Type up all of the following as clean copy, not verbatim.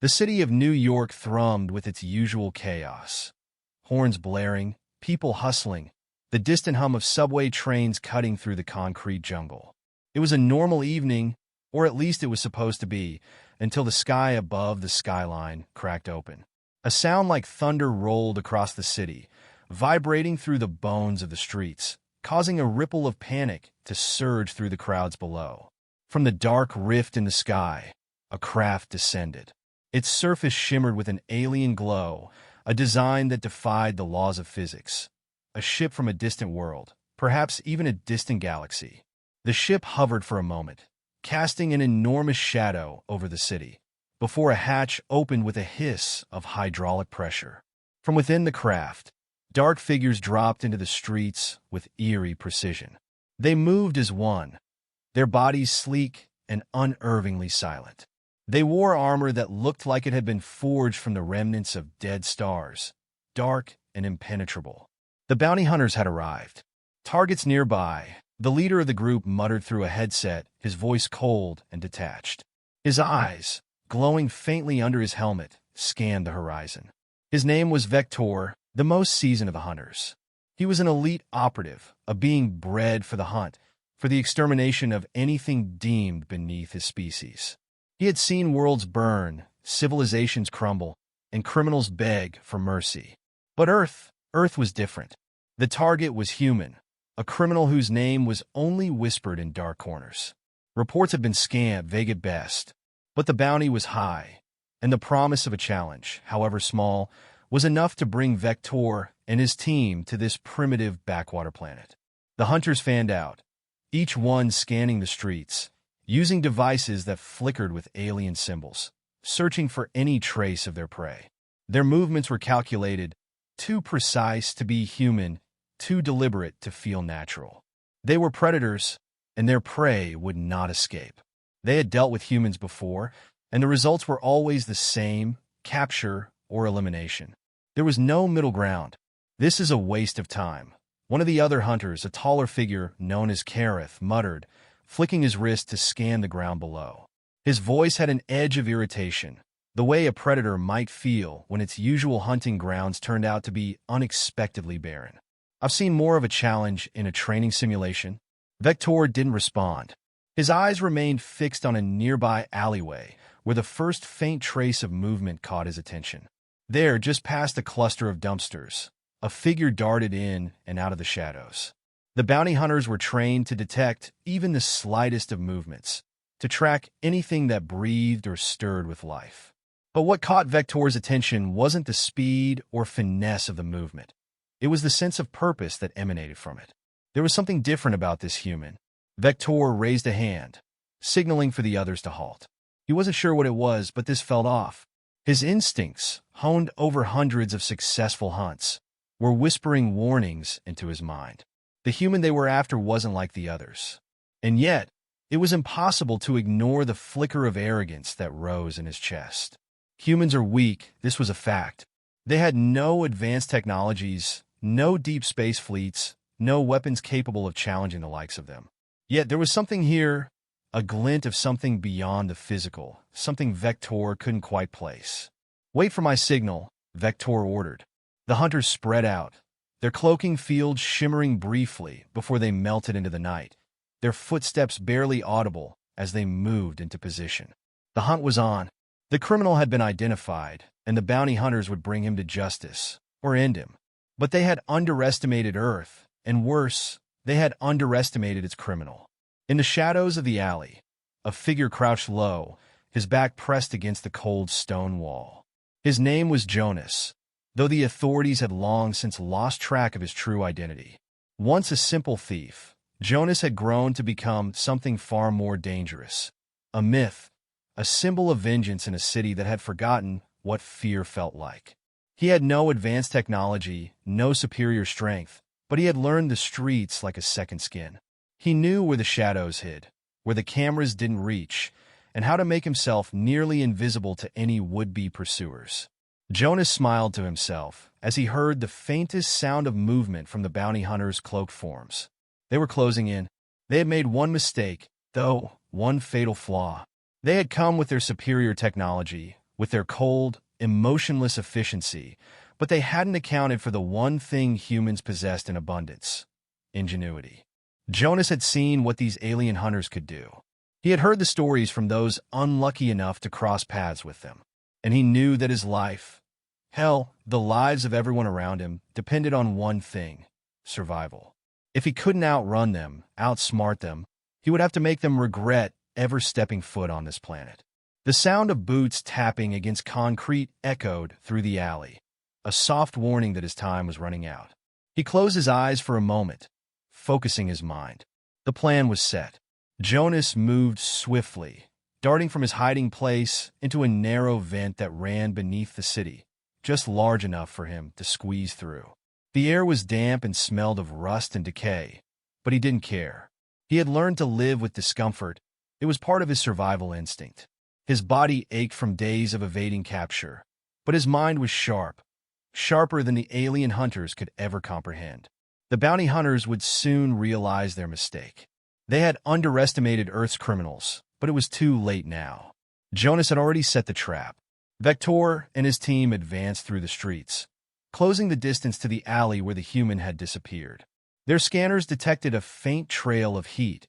The city of New York thrummed with its usual chaos. Horns blaring, people hustling, the distant hum of subway trains cutting through the concrete jungle. It was a normal evening, or at least it was supposed to be, until the sky above the skyline cracked open. A sound like thunder rolled across the city, vibrating through the bones of the streets, causing a ripple of panic to surge through the crowds below. From the dark rift in the sky, a craft descended. Its surface shimmered with an alien glow, a design that defied the laws of physics. A ship from a distant world, perhaps even a distant galaxy. The ship hovered for a moment, casting an enormous shadow over the city, before a hatch opened with a hiss of hydraulic pressure. From within the craft, dark figures dropped into the streets with eerie precision. They moved as one, their bodies sleek and unervingly silent. They wore armor that looked like it had been forged from the remnants of dead stars, dark and impenetrable. The bounty hunters had arrived. Targets nearby, the leader of the group muttered through a headset, his voice cold and detached. His eyes, glowing faintly under his helmet, scanned the horizon. His name was Vector, the most seasoned of the hunters. He was an elite operative, a being bred for the hunt, for the extermination of anything deemed beneath his species. He had seen worlds burn, civilizations crumble, and criminals beg for mercy. But Earth was different. The target was human, a criminal whose name was only whispered in dark corners. Reports had been scant, vague at best, but the bounty was high, and the promise of a challenge, however small, was enough to bring Vector and his team to this primitive backwater planet. The hunters fanned out, each one scanning the streets, using devices that flickered with alien symbols, searching for any trace of their prey. Their movements were calculated, too precise to be human, too deliberate to feel natural. They were predators, and their prey would not escape. They had dealt with humans before, and the results were always the same: capture or elimination. There was no middle ground. "This is a waste of time," one of the other hunters, a taller figure known as Kareth, muttered, flicking his wrist to scan the ground below. His voice had an edge of irritation, the way a predator might feel when its usual hunting grounds turned out to be unexpectedly barren. "I've seen more of a challenge in a training simulation." Vector didn't respond. His eyes remained fixed on a nearby alleyway where the first faint trace of movement caught his attention. There, just past a cluster of dumpsters, a figure darted in and out of the shadows. The bounty hunters were trained to detect even the slightest of movements, to track anything that breathed or stirred with life. But what caught Vector's attention wasn't the speed or finesse of the movement. It was the sense of purpose that emanated from it. There was something different about this human. Vector raised a hand, signaling for the others to halt. He wasn't sure what it was, but this felt off. His instincts, honed over hundreds of successful hunts, were whispering warnings into his mind. The human they were after wasn't like the others. And yet, it was impossible to ignore the flicker of arrogance that rose in his chest. Humans are weak, this was a fact. They had no advanced technologies, no deep space fleets, no weapons capable of challenging the likes of them. Yet there was something here, a glint of something beyond the physical, something Vector couldn't quite place. "Wait for my signal," Vector ordered. The hunters spread out, their cloaking fields shimmering briefly before they melted into the night, their footsteps barely audible as they moved into position. The hunt was on. The criminal had been identified, and the bounty hunters would bring him to justice, or end him. But they had underestimated Earth, and worse, they had underestimated its criminal. In the shadows of the alley, a figure crouched low, his back pressed against the cold stone wall. His name was Jonas, though the authorities had long since lost track of his true identity. Once a simple thief, Jonas had grown to become something far more dangerous. A myth, a symbol of vengeance in a city that had forgotten what fear felt like. He had no advanced technology, no superior strength, but he had learned the streets like a second skin. He knew where the shadows hid, where the cameras didn't reach, and how to make himself nearly invisible to any would-be pursuers. Jonas smiled to himself as he heard the faintest sound of movement from the bounty hunters' cloaked forms. They were closing in. They had made one mistake, though, one fatal flaw. They had come with their superior technology, with their cold, emotionless efficiency, but they hadn't accounted for the one thing humans possessed in abundance: ingenuity. Jonas had seen what these alien hunters could do. He had heard the stories from those unlucky enough to cross paths with them, and he knew that his life, hell, the lives of everyone around him, depended on one thing: survival. If he couldn't outrun them, outsmart them, he would have to make them regret ever stepping foot on this planet. The sound of boots tapping against concrete echoed through the alley, a soft warning that his time was running out. He closed his eyes for a moment, focusing his mind. The plan was set. Jonas moved swiftly, darting from his hiding place into a narrow vent that ran beneath the city, just large enough for him to squeeze through. The air was damp and smelled of rust and decay, but he didn't care. He had learned to live with discomfort. It was part of his survival instinct. His body ached from days of evading capture, but his mind was sharp, sharper than the alien hunters could ever comprehend. The bounty hunters would soon realize their mistake. They had underestimated Earth's criminals, but it was too late now. Jonas had already set the trap. Vector and his team advanced through the streets, closing the distance to the alley where the human had disappeared. Their scanners detected a faint trail of heat,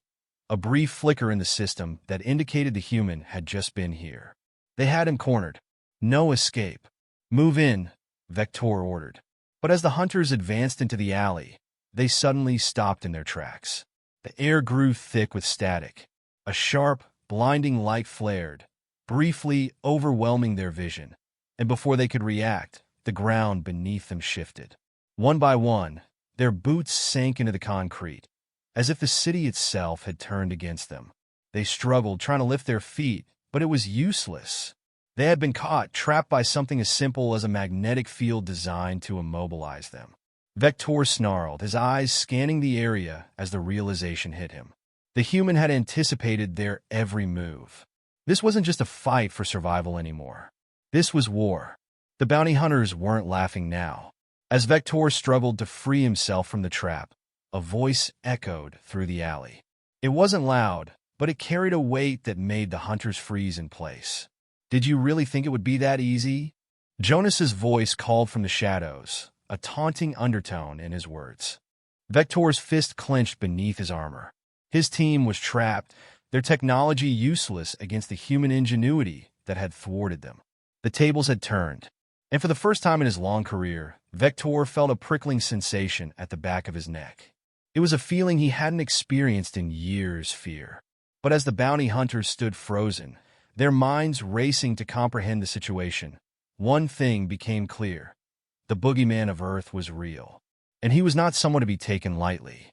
a brief flicker in the system that indicated the human had just been here. They had him cornered. No escape. "Move in," Vector ordered. But as the hunters advanced into the alley, they suddenly stopped in their tracks. The air grew thick with static. A sharp, blinding light flared, briefly overwhelming their vision, and before they could react, the ground beneath them shifted. One by one, their boots sank into the concrete, as if the city itself had turned against them. They struggled, trying to lift their feet, but it was useless. They had been caught, trapped by something as simple as a magnetic field designed to immobilize them. Vector snarled, his eyes scanning the area as the realization hit him. The human had anticipated their every move. This wasn't just a fight for survival anymore. This was war. The bounty hunters weren't laughing now. As Vector struggled to free himself from the trap, a voice echoed through the alley. It wasn't loud, but it carried a weight that made the hunters freeze in place. "Did you really think it would be that easy?" Jonas's voice called from the shadows, a taunting undertone in his words. Vector's fist clenched beneath his armor. His team was trapped, their technology useless against the human ingenuity that had thwarted them. The tables had turned, and for the first time in his long career, Vector felt a prickling sensation at the back of his neck. It was a feeling he hadn't experienced in years. Fear. But as the bounty hunters stood frozen, their minds racing to comprehend the situation, one thing became clear. The Boogeyman of Earth was real, and he was not someone to be taken lightly.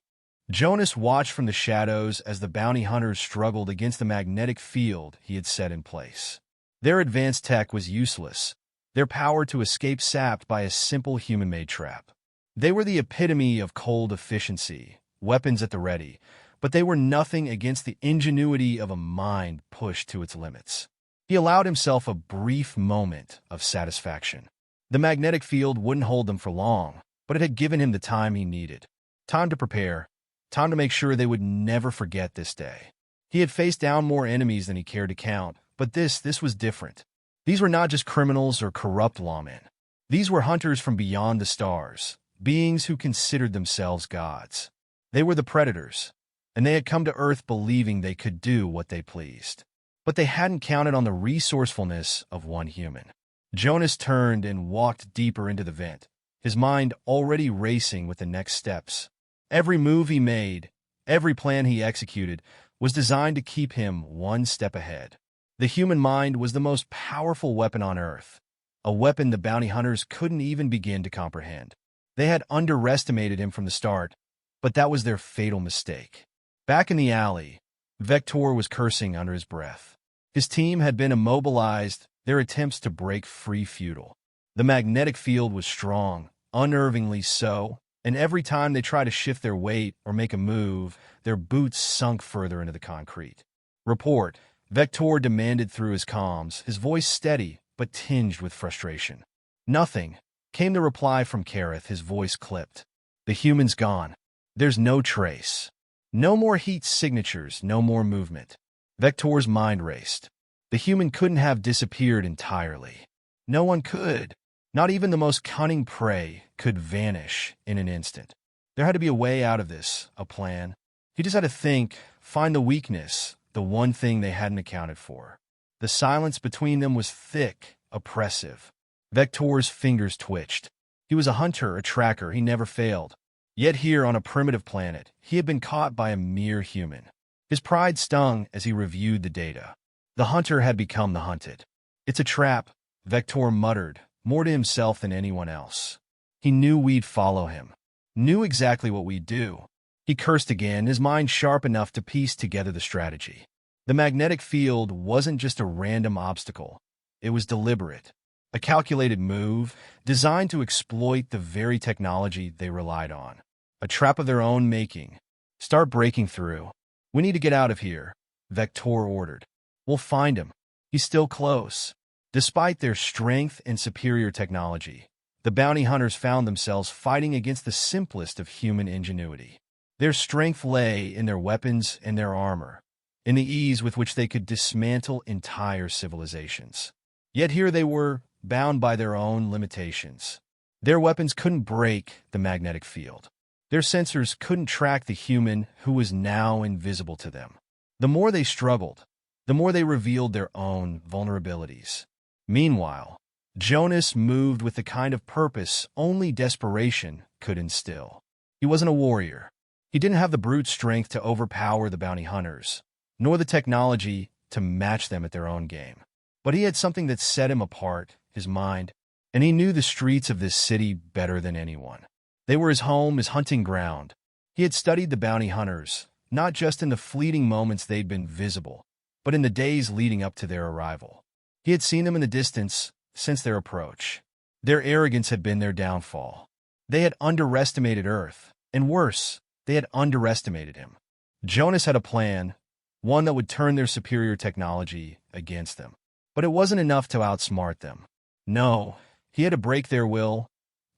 Jonas watched from the shadows as the bounty hunters struggled against the magnetic field he had set in place. Their advanced tech was useless, their power to escape sapped by a simple human-made trap. They were the epitome of cold efficiency, weapons at the ready, but they were nothing against the ingenuity of a mind pushed to its limits. He allowed himself a brief moment of satisfaction. The magnetic field wouldn't hold them for long, but it had given him the time he needed. Time to prepare, time to make sure they would never forget this day. He had faced down more enemies than he cared to count, but this was different. These were not just criminals or corrupt lawmen. These were hunters from beyond the stars, beings who considered themselves gods. They were the predators, and they had come to Earth believing they could do what they pleased. But they hadn't counted on the resourcefulness of one human. Jonas turned and walked deeper into the vent, his mind already racing with the next steps. Every move he made, every plan he executed, was designed to keep him one step ahead. The human mind was the most powerful weapon on Earth, a weapon the bounty hunters couldn't even begin to comprehend. They had underestimated him from the start, but that was their fatal mistake. Back in the alley, Vector was cursing under his breath. His team had been immobilized, their attempts to break free futile. The magnetic field was strong, unnervingly so, and every time they tried to shift their weight or make a move, their boots sunk further into the concrete. "Report," Vector demanded through his comms, his voice steady but tinged with frustration. "Nothing," came the reply from Kareth, his voice clipped. "The human's gone. There's no trace. No more heat signatures, no more movement." Vector's mind raced. The human couldn't have disappeared entirely. No one could. Not even the most cunning prey could vanish in an instant. There had to be a way out of this, a plan. He just had to think, find the weakness, the one thing they hadn't accounted for. The silence between them was thick, oppressive. Vector's fingers twitched. He was a hunter, a tracker, he never failed. Yet here on a primitive planet, he had been caught by a mere human. His pride stung as he reviewed the data. The hunter had become the hunted. It's a trap, Vector muttered, more to himself than anyone else. He knew we'd follow him. Knew exactly what we'd do. He cursed again, his mind sharp enough to piece together the strategy. The magnetic field wasn't just a random obstacle. It was deliberate. A calculated move designed to exploit the very technology they relied on. A trap of their own making. Start breaking through. We need to get out of here, Vector ordered. We'll find him. He's still close. Despite their strength and superior technology, the bounty hunters found themselves fighting against the simplest of human ingenuity. Their strength lay in their weapons and their armor, in the ease with which they could dismantle entire civilizations. Yet here they were, bound by their own limitations. Their weapons couldn't break the magnetic field. Their sensors couldn't track the human who was now invisible to them. The more they struggled, the more they revealed their own vulnerabilities. Meanwhile, Jonas moved with the kind of purpose only desperation could instill. He wasn't a warrior. He didn't have the brute strength to overpower the bounty hunters, nor the technology to match them at their own game. But he had something that set him apart, his mind, and he knew the streets of this city better than anyone. They were his home, his hunting ground. He had studied the bounty hunters, not just in the fleeting moments they'd been visible, but in the days leading up to their arrival. He had seen them in the distance since their approach. Their arrogance had been their downfall. They had underestimated Earth, and worse, they had underestimated him. Jonas had a plan, one that would turn their superior technology against them. But it wasn't enough to outsmart them. No, he had to break their will,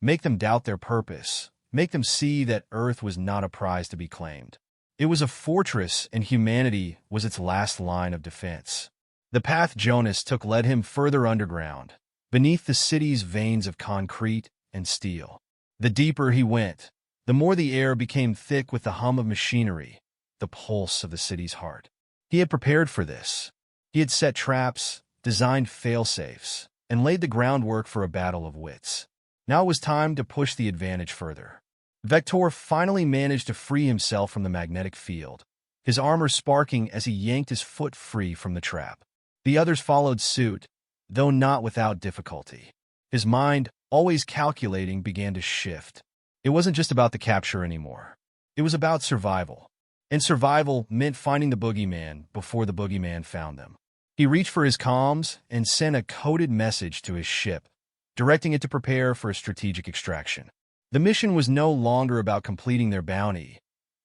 make them doubt their purpose, make them see that Earth was not a prize to be claimed. It was a fortress, and humanity was its last line of defense. The path Jonas took led him further underground, beneath the city's veins of concrete and steel. The deeper he went, the more the air became thick with the hum of machinery, the pulse of the city's heart. He had prepared for this. He had set traps, designed fail-safes, and laid the groundwork for a battle of wits. Now it was time to push the advantage further. Vector finally managed to free himself from the magnetic field, his armor sparking as he yanked his foot free from the trap. The others followed suit, though not without difficulty. His mind, always calculating, began to shift. It wasn't just about the capture anymore. It was about survival. And survival meant finding the Boogeyman before the Boogeyman found them. He reached for his comms and sent a coded message to his ship, directing it to prepare for a strategic extraction. The mission was no longer about completing their bounty.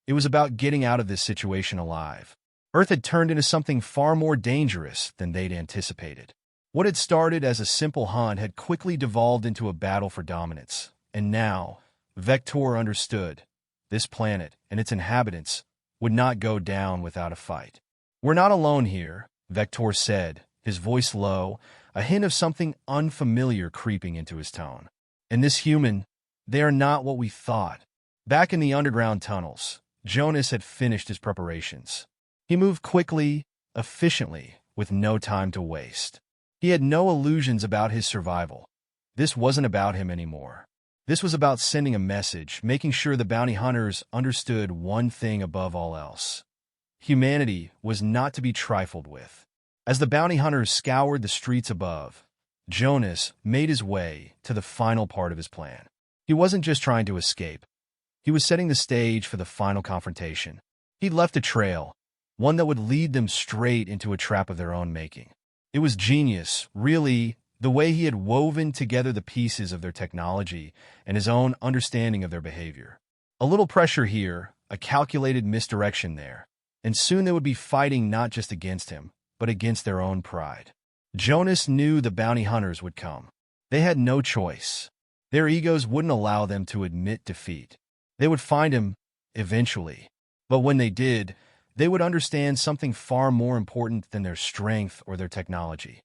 It was about getting out of this situation alive. Earth had turned into something far more dangerous than they'd anticipated. What had started as a simple hunt had quickly devolved into a battle for dominance. And now, Vector understood, this planet and its inhabitants would not go down without a fight. "We're not alone here," Vector said, his voice low, a hint of something unfamiliar creeping into his tone. "And this human, they are not what we thought." Back in the underground tunnels, Jonas had finished his preparations. He moved quickly, efficiently, with no time to waste. He had no illusions about his survival. This wasn't about him anymore. This was about sending a message, making sure the bounty hunters understood one thing above all else. Humanity was not to be trifled with. As the bounty hunters scoured the streets above, Jonas made his way to the final part of his plan. He wasn't just trying to escape. He was setting the stage for the final confrontation. He'd left a trail, one that would lead them straight into a trap of their own making. It was genius, really, the way he had woven together the pieces of their technology and his own understanding of their behavior. A little pressure here, a calculated misdirection there, and soon they would be fighting not just against him, but against their own pride. Jonas knew the bounty hunters would come. They had no choice. Their egos wouldn't allow them to admit defeat. They would find him, eventually. But when they did, they would understand something far more important than their strength or their technology.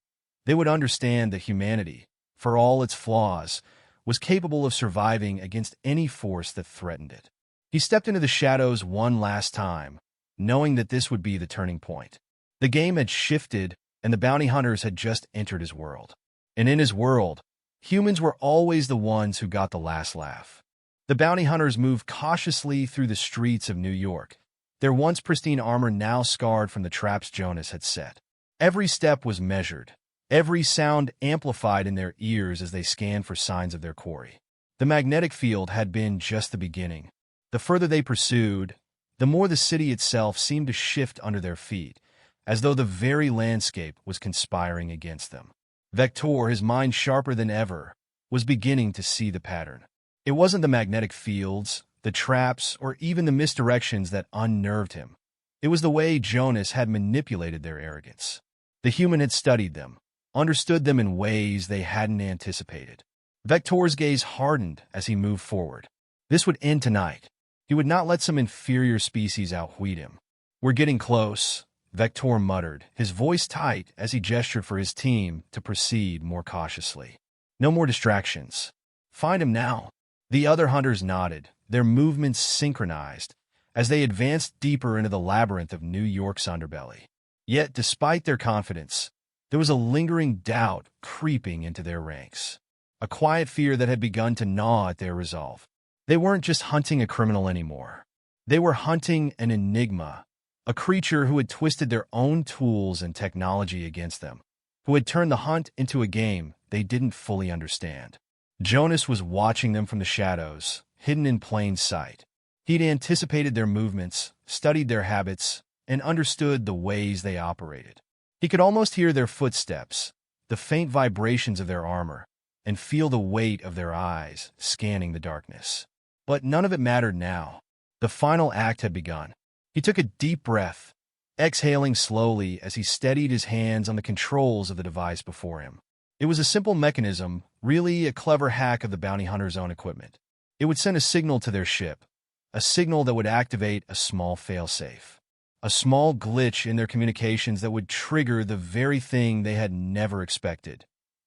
They would understand that humanity, for all its flaws, was capable of surviving against any force that threatened it. He stepped into the shadows one last time, knowing that this would be the turning point. The game had shifted, and the bounty hunters had just entered his world. And in his world, humans were always the ones who got the last laugh. The bounty hunters moved cautiously through the streets of New York, their once pristine armor now scarred from the traps Jonas had set. Every step was measured, every sound amplified in their ears as they scanned for signs of their quarry. The magnetic field had been just the beginning. The further they pursued, the more the city itself seemed to shift under their feet, as though the very landscape was conspiring against them. Vector, his mind sharper than ever, was beginning to see the pattern. It wasn't the magnetic fields, the traps, or even the misdirections that unnerved him. It was the way Jonas had manipulated their arrogance. The human had studied them, understood them in ways they hadn't anticipated. Vector's gaze hardened as he moved forward. This would end tonight. He would not let some inferior species outwit him. "We're getting close," Vector muttered, his voice tight as he gestured for his team to proceed more cautiously. "No more distractions. Find him now." The other hunters nodded, their movements synchronized, as they advanced deeper into the labyrinth of New York's underbelly. Yet, despite their confidence, there was a lingering doubt creeping into their ranks. A quiet fear that had begun to gnaw at their resolve. They weren't just hunting a criminal anymore. They were hunting an enigma, a creature who had twisted their own tools and technology against them, who had turned the hunt into a game they didn't fully understand. Jonas was watching them from the shadows, hidden in plain sight. He'd anticipated their movements, studied their habits, and understood the ways they operated. He could almost hear their footsteps, the faint vibrations of their armor, and feel the weight of their eyes scanning the darkness. But none of it mattered now. The final act had begun. He took a deep breath, exhaling slowly as he steadied his hands on the controls of the device before him. It was a simple mechanism, really a clever hack of the bounty hunter's own equipment. It would send a signal to their ship, a signal that would activate a small failsafe, a small glitch in their communications that would trigger the very thing they had never expected,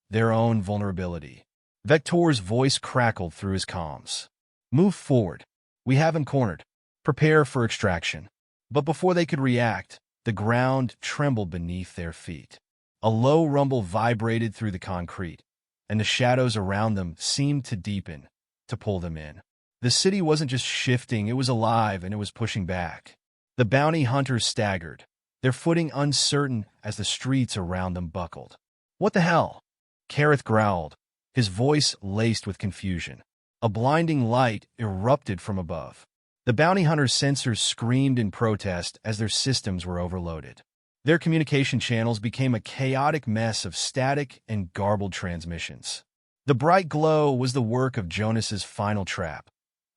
their own vulnerability. Vector's voice crackled through his comms. "Move forward. We have him cornered. Prepare for extraction." But before they could react, the ground trembled beneath their feet. A low rumble vibrated through the concrete, and the shadows around them seemed to deepen, to pull them in. The city wasn't just shifting, it was alive, and it was pushing back. The bounty hunters staggered, their footing uncertain as the streets around them buckled. "What the hell?" Kareth growled, his voice laced with confusion. A blinding light erupted from above. The bounty hunters' sensors screamed in protest as their systems were overloaded. Their communication channels became a chaotic mess of static and garbled transmissions. The bright glow was the work of Jonas's final trap,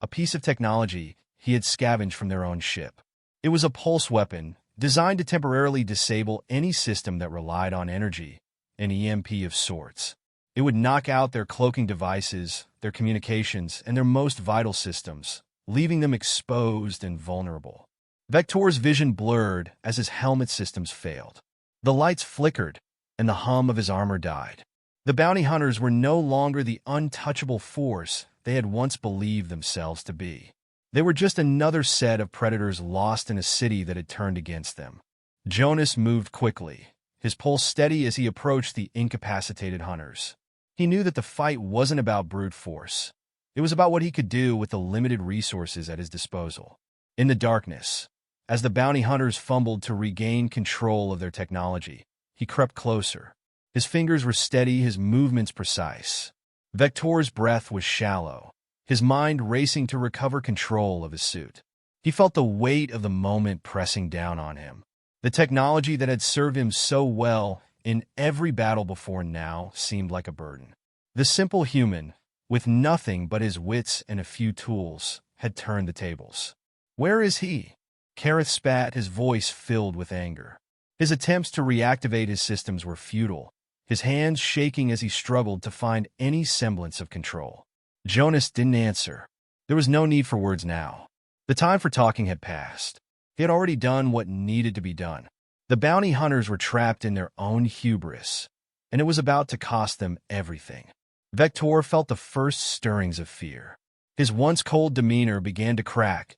a piece of technology he had scavenged from their own ship. It was a pulse weapon designed to temporarily disable any system that relied on energy, an EMP of sorts. It would knock out their cloaking devices, their communications, and their most vital systems, leaving them exposed and vulnerable. Vector's vision blurred as his helmet systems failed. The lights flickered, and the hum of his armor died. The bounty hunters were no longer the untouchable force they had once believed themselves to be. They were just another set of predators lost in a city that had turned against them. Jonas moved quickly, his pulse steady as he approached the incapacitated hunters. He knew that the fight wasn't about brute force. It was about what he could do with the limited resources at his disposal. In the darkness, as the bounty hunters fumbled to regain control of their technology, he crept closer. His fingers were steady, his movements precise. Vector's breath was shallow, his mind racing to recover control of his suit. He felt the weight of the moment pressing down on him. The technology that had served him so well in every battle before now seemed like a burden. The simple human, with nothing but his wits and a few tools, had turned the tables. "Where is he?" Kareth spat, his voice filled with anger. His attempts to reactivate his systems were futile, his hands shaking as he struggled to find any semblance of control. Jonas didn't answer. There was no need for words now. The time for talking had passed. He had already done what needed to be done. The bounty hunters were trapped in their own hubris, and it was about to cost them everything. Vector felt the first stirrings of fear. His once cold demeanor began to crack,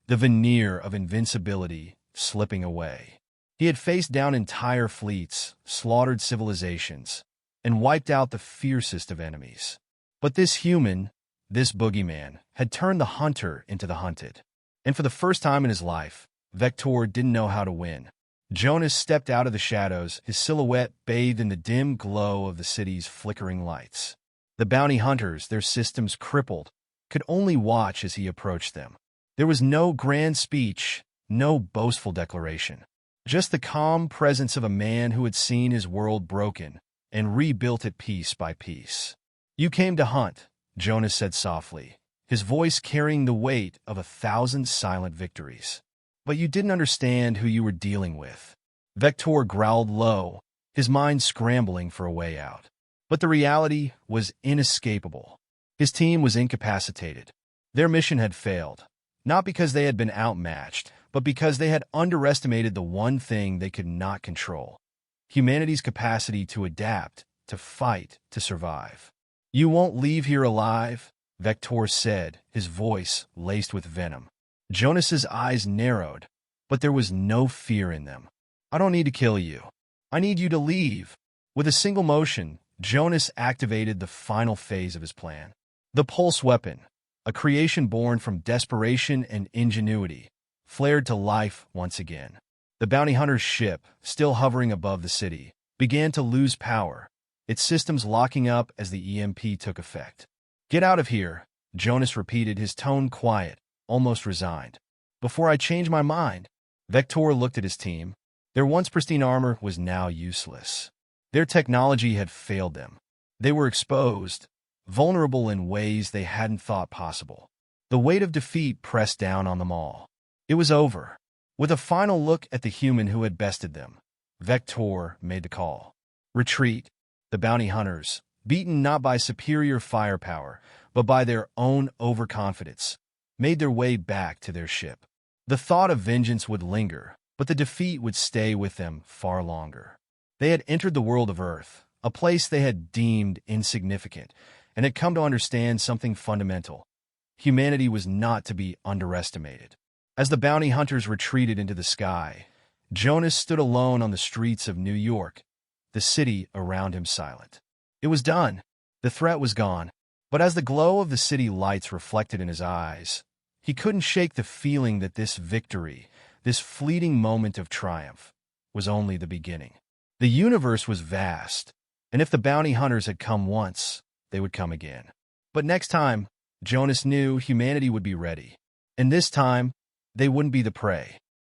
the veneer of invincibility slipping away. He had faced down entire fleets, slaughtered civilizations, and wiped out the fiercest of enemies. But this human, this boogeyman, had turned the hunter into the hunted. And for the first time in his life, Vector didn't know how to win. Jonas stepped out of the shadows, his silhouette bathed in the dim glow of the city's flickering lights. The bounty hunters, their systems crippled, could only watch as he approached them. There was no grand speech, no boastful declaration. Just the calm presence of a man who had seen his world broken and rebuilt it piece by piece. "You came to hunt," Jonas said softly, his voice carrying the weight of 1,000 silent victories. "But you didn't understand who you were dealing with." Vector growled low, his mind scrambling for a way out. But the reality was inescapable. His team was incapacitated. Their mission had failed, not because they had been outmatched, but because they had underestimated the one thing they could not control: humanity's capacity to adapt, to fight, to survive. "You won't leave here alive," Vector said, his voice laced with venom. Jonas's eyes narrowed, but there was no fear in them. "I don't need to kill you. I need you to leave." With a single motion, Jonas activated the final phase of his plan. The pulse weapon, a creation born from desperation and ingenuity, flared to life once again. The bounty hunter's ship, still hovering above the city, began to lose power, its systems locking up as the EMP took effect. "Get out of here," Jonas repeated, his tone quiet, almost resigned. "Before I change my mind." Vector looked at his team. Their once pristine armor was now useless. Their technology had failed them. They were exposed, vulnerable in ways they hadn't thought possible. The weight of defeat pressed down on them all. It was over. With a final look at the human who had bested them, Vector made the call. Retreat. The bounty hunters, beaten not by superior firepower, but by their own overconfidence, made their way back to their ship. The thought of vengeance would linger, but the defeat would stay with them far longer. They had entered the world of Earth, a place they had deemed insignificant, and had come to understand something fundamental. Humanity was not to be underestimated. As the bounty hunters retreated into the sky, Jonas stood alone on the streets of New York, the city around him silent. It was done. The threat was gone. But as the glow of the city lights reflected in his eyes, he couldn't shake the feeling that this victory, this fleeting moment of triumph, was only the beginning. The universe was vast, and if the bounty hunters had come once, they would come again. But next time, Jonas knew humanity would be ready. And this time, they wouldn't be the prey.